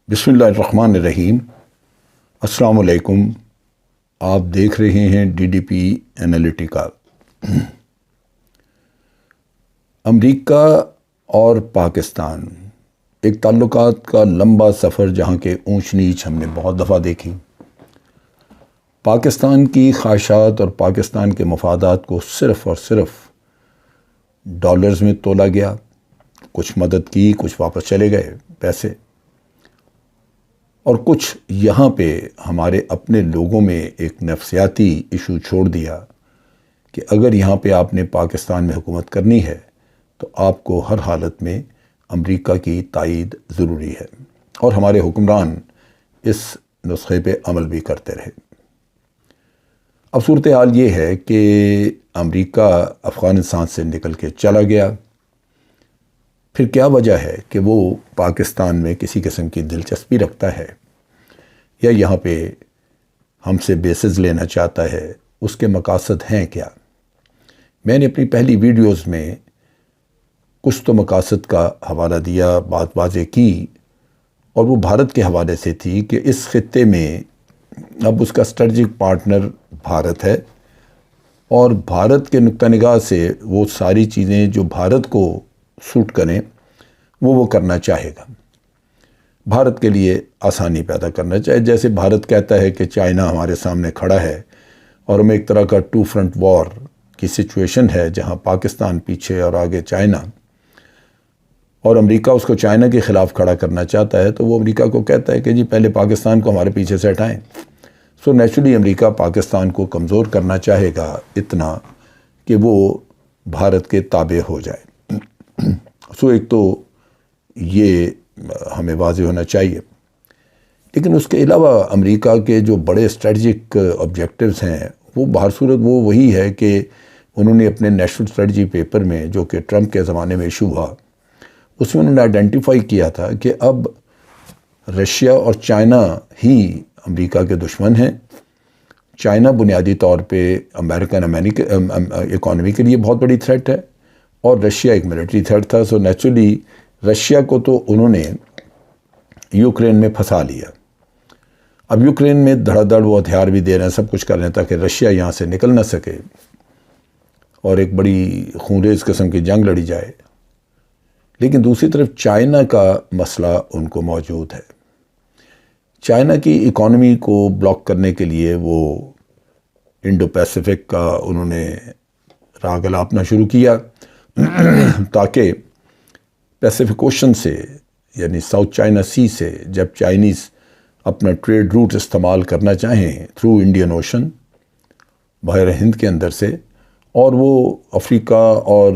بسم اللہ الرحمن الرحیم۔ السلام علیکم۔ آپ دیکھ رہے ہیں ڈی ڈی پی انالیٹیکا۔ امریکہ اور پاکستان ایک تعلقات کا لمبا سفر جہاں کے اونچ نیچ ہم نے بہت دفعہ دیکھی۔ پاکستان کی خواہشات اور پاکستان کے مفادات کو صرف اور صرف ڈالرز میں تولا گیا، کچھ مدد کی، کچھ واپس چلے گئے پیسے، اور کچھ یہاں پہ ہمارے اپنے لوگوں میں ایک نفسیاتی ایشو چھوڑ دیا کہ اگر یہاں پہ آپ نے پاکستان میں حکومت کرنی ہے تو آپ کو ہر حالت میں امریکہ کی تائید ضروری ہے، اور ہمارے حکمران اس نسخے پہ عمل بھی کرتے رہے۔ اب صورتحال یہ ہے کہ امریکہ افغانستان سے نکل کے چلا گیا، پھر کیا وجہ ہے کہ وہ پاکستان میں کسی قسم کی دلچسپی رکھتا ہے یا یہاں پہ ہم سے بیسز لینا چاہتا ہے؟ اس کے مقاصد ہیں کیا؟ میں نے اپنی پہلی ویڈیوز میں کچھ تو مقاصد کا حوالہ دیا، بات واضح کی، اور وہ بھارت کے حوالے سے تھی کہ اس خطے میں اب اس کا اسٹریٹجک پارٹنر بھارت ہے، اور بھارت کے نقطہ نگاہ سے وہ ساری چیزیں جو بھارت کو سوٹ کریں وہ کرنا چاہے گا۔ بھارت کے لیے آسانی پیدا کرنا چاہے، جیسے بھارت کہتا ہے کہ چائنا ہمارے سامنے کھڑا ہے اور ہمیں ایک طرح کا 2 فرنٹ وار کی سچویشن ہے جہاں پاکستان پیچھے اور آگے چائنا، اور امریکہ اس کو چائنا کے خلاف کھڑا کرنا چاہتا ہے، تو وہ امریکہ کو کہتا ہے کہ جی پہلے پاکستان کو ہمارے پیچھے سے ہٹائیں۔ سو نیچرلی امریکہ پاکستان کو کمزور کرنا چاہے گا اتنا کہ وہ بھارت کے تابع ہو جائے۔ سو ایک تو یہ ہمیں واضح ہونا چاہیے، لیکن اس کے علاوہ امریکہ کے جو بڑے اسٹریٹجک آبجیکٹیوز ہیں وہ بہر صورت وہ وہی ہے کہ انہوں نے اپنے نیشنل اسٹریٹجی پیپر میں، جو کہ ٹرمپ کے زمانے میں ایشو ہوا، اس میں انہوں نے آئیڈینٹیفائی کیا تھا کہ اب رشیا اور چائنا ہی امریکہ کے دشمن ہیں۔ چائنا بنیادی طور پہ امریکن اکانومی کے لیے بہت بڑی تھریٹ ہے، اور رشیا ایک ملٹری تھریٹ تھا۔ سو نیچرلی رشیا کو تو انہوں نے یوکرین میں پھنسا لیا۔ اب یوکرین میں دھڑا دھڑ وہ ہتھیار بھی دے رہے ہیں، سب کچھ کر رہے ہیں تاکہ رشیا یہاں سے نکل نہ سکے اور ایک بڑی خونریز قسم کی جنگ لڑی جائے۔ لیکن دوسری طرف چائنا کا مسئلہ ان کو موجود ہے۔ چائنا کی اکانومی کو بلاک کرنے کے لیے وہ انڈو پیسیفک کا انہوں نے راگ الاپنا شروع کیا تاکہ پیسیفک اوشن سے، یعنی ساؤتھ چائنا سی سے، جب چائنیز اپنا ٹریڈ روٹ استعمال کرنا چاہیں تھرو انڈین اوشن، بحر ہند کے اندر سے، اور وہ افریقہ اور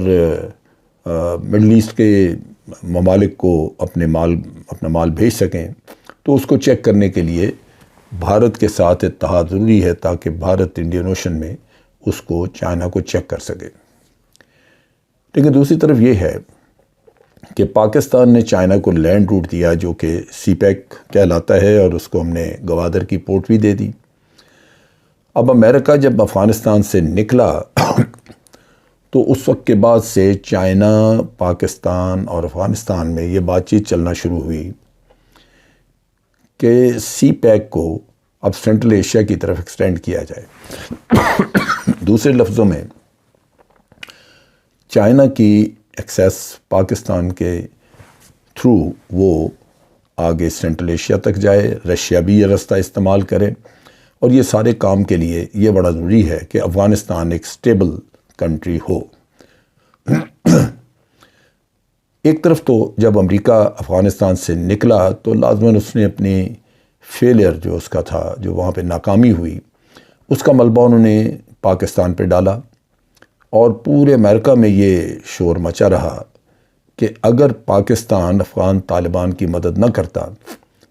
مڈل ایسٹ کے ممالک کو اپنا مال بھیج سکیں، تو اس کو چیک کرنے کے لیے بھارت کے ساتھ اتحاد ضروری ہے تاکہ بھارت انڈین اوشن میں اس کو چائنا کو چیک کر سکے۔ لیکن دوسری طرف یہ ہے کہ پاکستان نے چائنا کو لینڈ روٹ دیا جو کہ سی پیک کہلاتا ہے، اور اس کو ہم نے گوادر کی پورٹ بھی دے دی۔ اب امریکہ جب افغانستان سے نکلا تو اس وقت کے بعد سے چائنا، پاکستان اور افغانستان میں یہ بات چیت چلنا شروع ہوئی کہ سی پیک کو اب سینٹرل ایشیا کی طرف ایکسٹینڈ کیا جائے۔ دوسرے لفظوں میں چائنا کی ایکسیس پاکستان کے تھرو وہ آگے سینٹرل ایشیا تک جائے، رشیا بھی یہ رستہ استعمال کرے، اور یہ سارے کام کے لیے یہ بڑا ضروری ہے کہ افغانستان ایک سٹیبل کنٹری ہو۔ ایک طرف تو جب امریکہ افغانستان سے نکلا تو لازماً اس نے اپنی فیلئر جو اس کا تھا، جو وہاں پہ ناکامی ہوئی، اس کا ملبہ انہوں نے پاکستان پہ ڈالا، اور پورے امریکہ میں یہ شور مچا رہا کہ اگر پاکستان افغان طالبان کی مدد نہ کرتا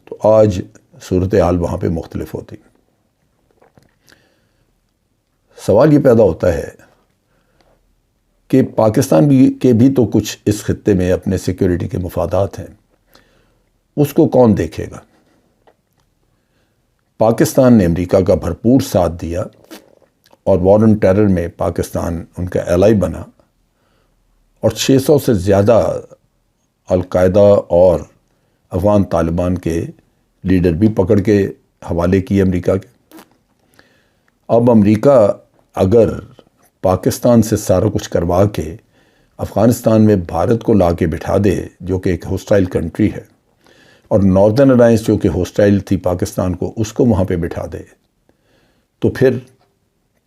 تو آج صورتحال وہاں پہ مختلف ہوتی۔ سوال یہ پیدا ہوتا ہے کہ پاکستان کے بھی تو کچھ اس خطے میں اپنے سیکیورٹی کے مفادات ہیں، اس کو کون دیکھے گا؟ پاکستان نے امریکہ کا بھرپور ساتھ دیا، اور وار آن ٹیرر میں پاکستان ان کا ایلائی بنا، اور 600 سے زیادہ القاعدہ اور افغان طالبان کے لیڈر بھی پکڑ کے حوالے کیے امریکہ کے۔ اب امریکہ اگر پاکستان سے سارا کچھ کروا کے افغانستان میں بھارت کو لا کے بٹھا دے، جو کہ ایک ہوسٹائل کنٹری ہے، اور ناردرن الائنس جو کہ ہوسٹائل تھی پاکستان کو، اس کو وہاں پہ بٹھا دے، تو پھر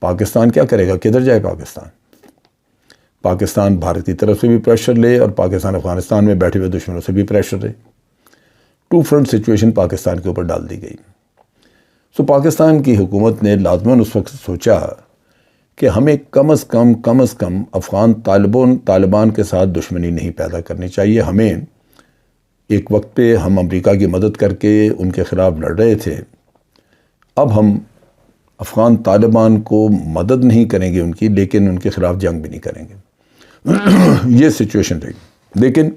پاکستان کیا کرے گا؟ کدھر جائے پاکستان؟ پاکستان بھارت کی طرف سے بھی پریشر لے اور پاکستان افغانستان میں بیٹھے ہوئے دشمنوں سے بھی پریشر لے۔ ٹو فرنٹ سچویشن پاکستان کے اوپر ڈال دی گئی۔ سو پاکستان کی حکومت نے لازماً اس وقت سوچا کہ ہمیں کم از کم افغان طالبان کے ساتھ دشمنی نہیں پیدا کرنی چاہیے۔ ہمیں ایک وقت پہ ہم امریکہ کی مدد کر کے ان کے خلاف لڑ رہے تھے، اب ہم افغان طالبان کو مدد نہیں کریں گے ان کی، لیکن ان کے خلاف جنگ بھی نہیں کریں گے۔ یہ سچویشن رہی۔ لیکن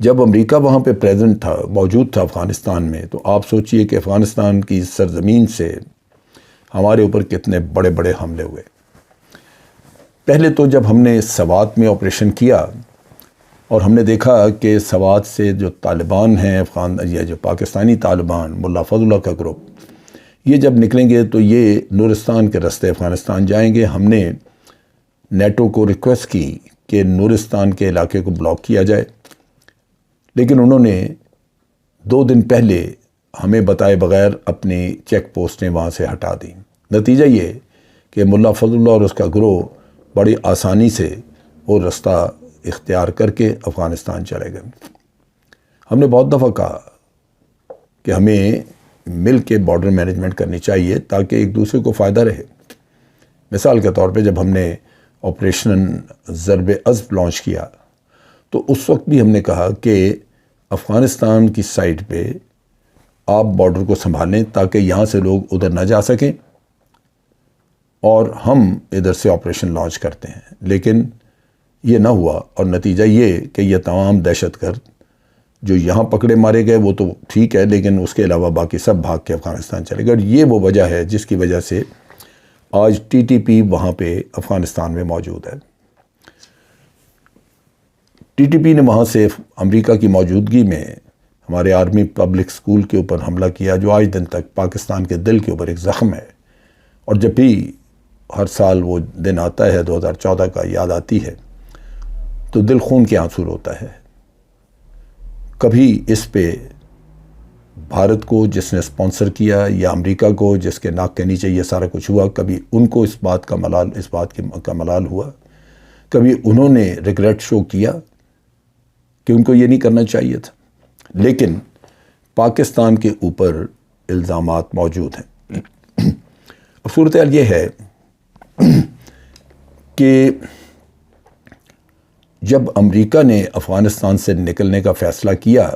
جب امریکہ وہاں پہ پریزنٹ تھا، موجود تھا افغانستان میں، تو آپ سوچئے کہ افغانستان کی سرزمین سے ہمارے اوپر کتنے بڑے بڑے حملے ہوئے۔ پہلے تو جب ہم نے سوات میں آپریشن کیا اور ہم نے دیکھا کہ سوات سے جو طالبان ہیں یا جو پاکستانی طالبان، ملا فضل اللہ کا گروپ، یہ جب نکلیں گے تو یہ نورستان کے راستے افغانستان جائیں گے۔ ہم نے نیٹو کو ریکویسٹ کی کہ نورستان کے علاقے کو بلاک کیا جائے، لیکن انہوں نے 2 دن پہلے ہمیں بتائے بغیر اپنی چیک پوسٹیں وہاں سے ہٹا دیں۔ نتیجہ یہ کہ ملا فضل اللہ اور اس کا گروہ بڑی آسانی سے وہ راستہ اختیار کر کے افغانستان چلے گئے۔ ہم نے بہت دفعہ کہا کہ ہمیں مل کے بارڈر مینجمنٹ کرنی چاہیے تاکہ ایک دوسرے کو فائدہ رہے۔ مثال کے طور پہ جب ہم نے آپریشن ضرب عضب لانچ کیا تو اس وقت بھی ہم نے کہا کہ افغانستان کی سائٹ پہ آپ بارڈر کو سنبھالیں تاکہ یہاں سے لوگ ادھر نہ جا سکیں اور ہم ادھر سے آپریشن لانچ کرتے ہیں، لیکن یہ نہ ہوا، اور نتیجہ یہ کہ یہ تمام دہشت گرد جو یہاں پکڑے مارے گئے وہ تو ٹھیک ہے، لیکن اس کے علاوہ باقی سب بھاگ کے افغانستان چلے گئے۔ اور یہ وہ وجہ ہے جس کی وجہ سے آج TTP وہاں پہ افغانستان میں موجود ہے۔ TTP نے وہاں سے امریکہ کی موجودگی میں ہمارے آرمی پبلک اسکول کے اوپر حملہ کیا، جو آج دن تک پاکستان کے دل کے اوپر ایک زخم ہے، اور جب بھی ہر سال وہ دن آتا ہے 2014 کا، یاد آتی ہے تو دل خون کے آنسو روتا ہے۔ کبھی اس پہ بھارت کو جس نے اسپانسر کیا یا امریکہ کو جس کے ناک کے نیچے یہ سارا کچھ ہوا، کبھی ان کو اس بات کا ملال ہوا، کبھی انہوں نے ریگریٹ شو کیا کہ ان کو یہ نہیں کرنا چاہیے تھا، لیکن پاکستان کے اوپر الزامات موجود ہیں۔ اب صورتحال یہ ہے کہ جب امریکہ نے افغانستان سے نکلنے کا فیصلہ کیا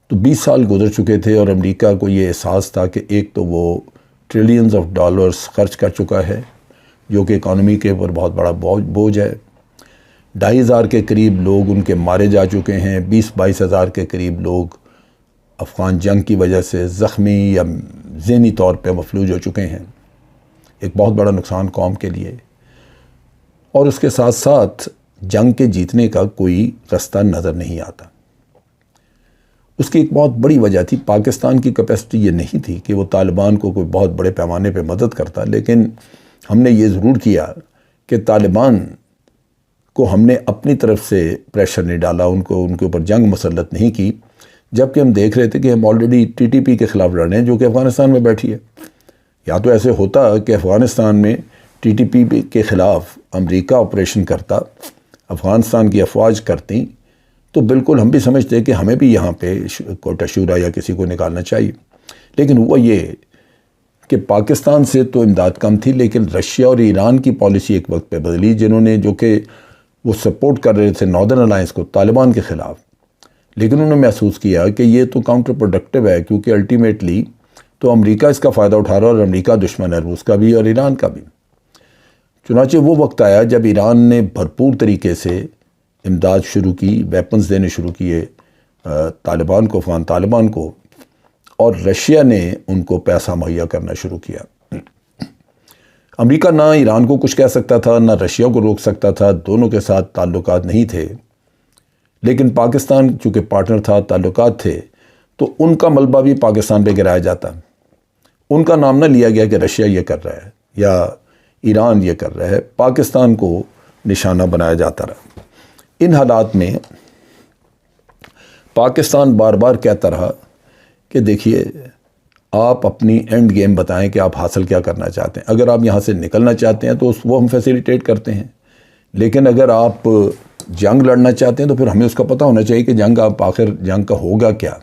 تو 20 سال گزر چکے تھے، اور امریکہ کو یہ احساس تھا کہ ایک تو وہ ٹریلینز آف ڈالرز خرچ کر چکا ہے، جو کہ اکانومی کے اوپر بہت بڑا بوجھ ہے۔ 2,500 کے قریب لوگ ان کے مارے جا چکے ہیں، 20-22 ہزار کے قریب لوگ افغان جنگ کی وجہ سے زخمی یا ذہنی طور پہ مفلوج ہو چکے ہیں۔ ایک بہت بڑا نقصان قوم کے لیے، اور اس کے ساتھ ساتھ جنگ کے جیتنے کا کوئی راستہ نظر نہیں آتا۔ اس کی ایک بہت بڑی وجہ تھی، پاکستان کی کیپیسٹی یہ نہیں تھی کہ وہ طالبان کو کوئی بہت بڑے پیمانے پہ مدد کرتا، لیکن ہم نے یہ ضرور کیا کہ طالبان کو ہم نے اپنی طرف سے پریشر نہیں ڈالا، ان کے اوپر جنگ مسلط نہیں کی، جبکہ ہم دیکھ رہے تھے کہ ہم آلریڈی TTP کے خلاف لڑ رہے ہیں جو کہ افغانستان میں بیٹھی ہے۔ یا تو ایسے ہوتا کہ افغانستان میں TTP کے خلاف امریکہ آپریشن کرتا، افغانستان کی افواج کرتی، تو بالکل ہم بھی سمجھتے کہ ہمیں بھی یہاں پہ کوئٹہ شورا یا کسی کو نکالنا چاہیے۔ لیکن ہوا یہ کہ پاکستان سے تو امداد کم تھی، لیکن رشیا اور ایران کی پالیسی ایک وقت پہ بدلی، جنہوں نے جو کہ وہ سپورٹ کر رہے تھے ناردرن الائنس کو طالبان کے خلاف، لیکن انہوں نے محسوس کیا کہ یہ تو کاؤنٹر پروڈکٹیو ہے، کیونکہ الٹیمیٹلی تو امریکہ اس کا فائدہ اٹھا رہا ہے، اور امریکہ دشمن ہے روس کا بھی اور ایران کا بھی۔ چنانچہ وہ وقت آیا جب ایران نے بھرپور طریقے سے امداد شروع کی، ویپنز دینے شروع کیے طالبان کو، افغان طالبان کو، اور رشیا نے ان کو پیسہ مہیا کرنا شروع کیا۔ امریکہ نہ ایران کو کچھ کہہ سکتا تھا، نہ رشیا کو روک سکتا تھا، دونوں کے ساتھ تعلقات نہیں تھے، لیکن پاکستان چونکہ پارٹنر تھا، تعلقات تھے، تو ان کا ملبہ بھی پاکستان پہ گرایا جاتا، ان کا نام نہ لیا گیا کہ رشیا یہ کر رہا ہے یا ایران یہ کر رہا ہے، پاکستان کو نشانہ بنایا جاتا رہا۔ ان حالات میں پاکستان بار بار کہتا رہا کہ دیکھیے آپ اپنی اینڈ گیم بتائیں کہ آپ حاصل کیا کرنا چاہتے ہیں، اگر آپ یہاں سے نکلنا چاہتے ہیں تو وہ ہم فیسیلیٹیٹ کرتے ہیں، لیکن اگر آپ جنگ لڑنا چاہتے ہیں تو پھر ہمیں اس کا پتہ ہونا چاہیے کہ جنگ آپ آخر جنگ کا ہوگا کیا،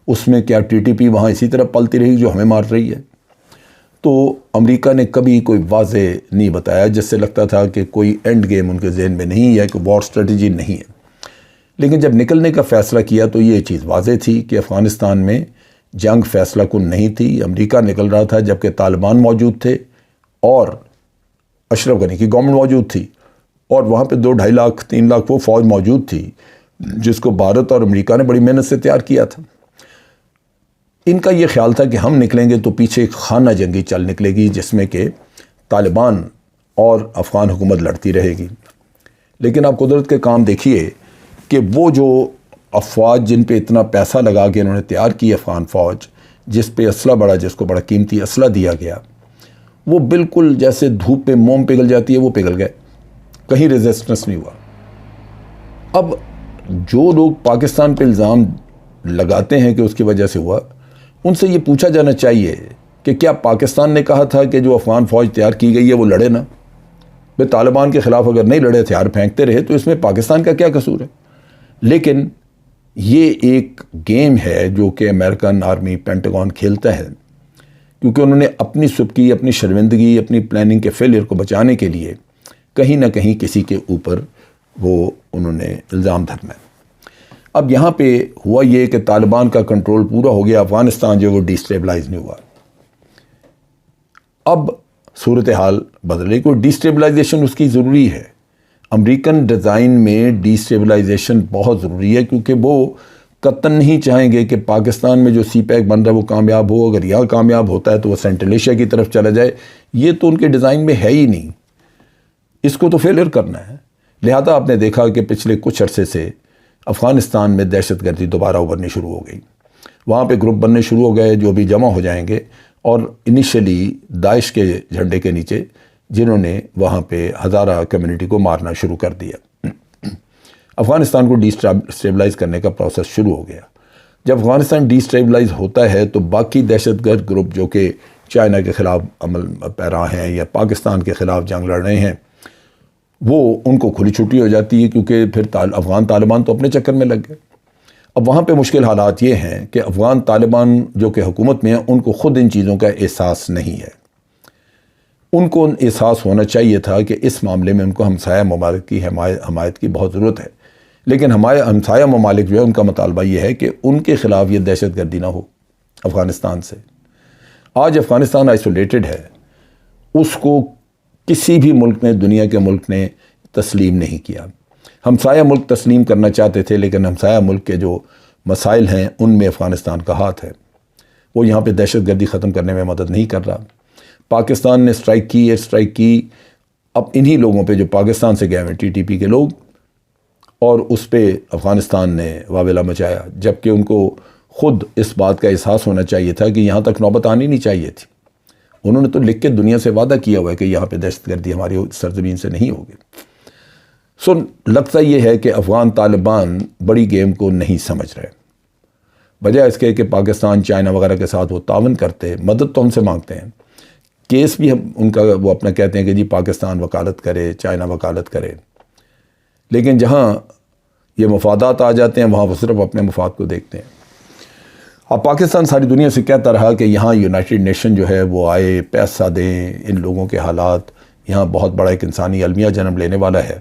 اس میں کیا ٹی ٹی پی وہاں اسی طرح پلتی رہی جو ہمیں مار رہی ہے۔ تو امریکہ نے کبھی کوئی واضح نہیں بتایا، جس سے لگتا تھا کہ کوئی اینڈ گیم ان کے ذہن میں نہیں ہے، کہ وار اسٹریٹجی نہیں ہے۔ لیکن جب نکلنے کا فیصلہ کیا تو یہ چیز واضح تھی کہ افغانستان میں جنگ فیصلہ کن نہیں تھی، امریکہ نکل رہا تھا جبکہ طالبان موجود تھے اور اشرف غنی کی گورنمنٹ موجود تھی، اور وہاں پہ 2-2.5 لاکھ 3 لاکھ وہ فوج موجود تھی جس کو بھارت اور امریکہ نے بڑی محنت سے تیار کیا تھا۔ ان کا یہ خیال تھا کہ ہم نکلیں گے تو پیچھے ایک خانہ جنگی چل نکلے گی جس میں کہ طالبان اور افغان حکومت لڑتی رہے گی۔ لیکن آپ قدرت کے کام دیکھیے کہ وہ جو افواج جن پہ اتنا پیسہ لگا کے انہوں نے تیار کی افغان فوج، جس پہ اسلحہ جس کو بڑا قیمتی اسلحہ دیا گیا، وہ بالکل جیسے دھوپ پہ موم پگھل جاتی ہے وہ پگھل گئے، کہیں ریزسٹنس نہیں ہوا۔ اب جو لوگ پاکستان پہ الزام لگاتے ہیں کہ اس کی وجہ سے ہوا، ان سے یہ پوچھا جانا چاہیے کہ کیا پاکستان نے کہا تھا کہ جو افغان فوج تیار کی گئی ہے وہ لڑے نا؟ بھئی طالبان کے خلاف اگر نہیں لڑے، ہتھیار پھینکتے رہے، تو اس میں پاکستان کا کیا قصور ہے؟ لیکن یہ ایک گیم ہے جو کہ امریکن آرمی پینٹاگون کھیلتا ہے، کیونکہ انہوں نے اپنی سبکی، اپنی شرمندگی، اپنی پلاننگ کے فیلئر کو بچانے کے لیے کہیں نہ کہیں کسی کے اوپر وہ انہوں نے الزام دھرنا ہے۔ اب یہاں پہ ہوا یہ کہ طالبان کا کنٹرول پورا ہو گیا، افغانستان جو وہ ڈی اسٹیبلائز نہیں ہوا۔ اب صورتحال بدل رہی، کوئی ڈی اسٹیبلائزیشن اس کی ضروری ہے۔ امریکن ڈیزائن میں ڈی اسٹیبلائزیشن بہت ضروری ہے، کیونکہ وہ قطعاً نہیں چاہیں گے کہ پاکستان میں جو سی پیک بن رہا ہے وہ کامیاب ہو۔ اگر یہاں کامیاب ہوتا ہے تو وہ سینٹرل ایشیا کی طرف چلا جائے، یہ تو ان کے ڈیزائن میں ہے ہی نہیں، اس کو تو فیلئر کرنا ہے۔ لہذا آپ نے دیکھا کہ پچھلے کچھ عرصے سے افغانستان میں دہشت گردی دوبارہ ابھرنی شروع ہو گئی، وہاں پہ گروپ بننے شروع ہو گئے جو بھی جمع ہو جائیں گے، اور انیشلی داعش کے جھنڈے کے نیچے جنہوں نے وہاں پہ ہزارہ کمیونٹی کو مارنا شروع کر دیا۔ افغانستان کو ڈی اسٹیبلائز کرنے کا پروسیس شروع ہو گیا۔ جب افغانستان ڈی اسٹیبلائز ہوتا ہے تو باقی دہشت گرد گروپ جو کہ چائنا کے خلاف عمل پیرا ہیں یا پاکستان کے خلاف جنگ لڑ رہے ہیں، وہ ان کو کھلی چھٹی ہو جاتی ہے، کیونکہ پھر افغان طالبان تو اپنے چکر میں لگ گئے۔ اب وہاں پہ مشکل حالات یہ ہیں کہ افغان طالبان جو کہ حکومت میں ہیں، ان کو خود ان چیزوں کا احساس نہیں ہے۔ ان کو احساس ہونا چاہیے تھا کہ اس معاملے میں ان کو ہمسایہ ممالک کی حمایت کی بہت ضرورت ہے، لیکن ہمارے ہمسایہ ممالک جو ہے ان کا مطالبہ یہ ہے کہ ان کے خلاف یہ دہشت گردی نہ ہو افغانستان سے۔ آج افغانستان آئسولیٹڈ ہے، اس کو کسی بھی ملک نے، دنیا کے ملک نے تسلیم نہیں کیا۔ ہمسایہ ملک تسلیم کرنا چاہتے تھے، لیکن ہمسایہ ملک کے جو مسائل ہیں ان میں افغانستان کا ہاتھ ہے، وہ یہاں پہ دہشت گردی ختم کرنے میں مدد نہیں کر رہا۔ پاکستان نے اسٹرائک کی، ایئر اسٹرائک کی، اب انہی لوگوں پہ جو پاکستان سے گئے ہوئے ٹی ٹی پی کے لوگ، اور اس پہ افغانستان نے واویلا مچایا، جبکہ ان کو خود اس بات کا احساس ہونا چاہیے تھا کہ یہاں تک نوبت آنی نہیں چاہیے تھی۔ انہوں نے تو لکھ کے دنیا سے وعدہ کیا ہوا ہے کہ یہاں پہ دہشت گردی ہماری سرزمین سے نہیں ہوگی۔ لگتا یہ ہے کہ افغان طالبان بڑی گیم کو نہیں سمجھ رہے، بجائے اس کے کہ پاکستان، چائنا وغیرہ کے ساتھ وہ تعاون کرتے، مدد تو ہم سے مانگتے ہیں، کیس بھی ان کا وہ اپنا کہتے ہیں کہ جی پاکستان وکالت کرے، چائنا وکالت کرے، لیکن جہاں یہ مفادات آ جاتے ہیں وہاں وہ صرف اپنے مفاد کو دیکھتے ہیں۔ اب پاکستان ساری دنیا سے کہتا رہا کہ یہاں یونائٹڈ نیشن جو ہے وہ آئے، پیسہ دیں، ان لوگوں کے حالات، یہاں بہت بڑا ایک انسانی المیہ جنم لینے والا ہے۔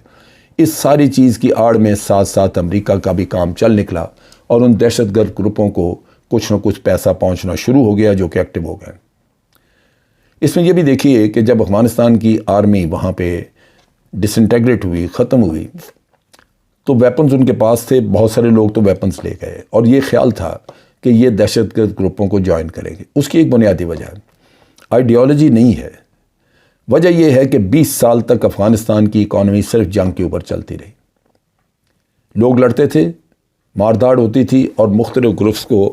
اس ساری چیز کی آڑ میں ساتھ ساتھ امریکہ کا بھی کام چل نکلا، اور ان دہشت گرد گروپوں کو کچھ نہ کچھ پیسہ پہنچنا شروع ہو گیا جو کہ ایکٹیو ہو گئے۔ اس میں یہ بھی دیکھیے کہ جب افغانستان کی آرمی وہاں پہ ڈس انٹیگریٹ ہوئی، ختم ہوئی، تو ویپنز ان کے پاس تھے، بہت سارے لوگ تو ویپنز لے گئے، اور یہ خیال تھا کہ یہ دہشت گرد گروپوں کو جوائن کریں گے۔ اس کی ایک بنیادی وجہ آئیڈیالوجی نہیں ہے، وجہ یہ ہے کہ 20 سال تک افغانستان کی اکانومی صرف جنگ کے اوپر چلتی رہی، لوگ لڑتے تھے، مارداڑ ہوتی تھی، اور مختلف گروپس کو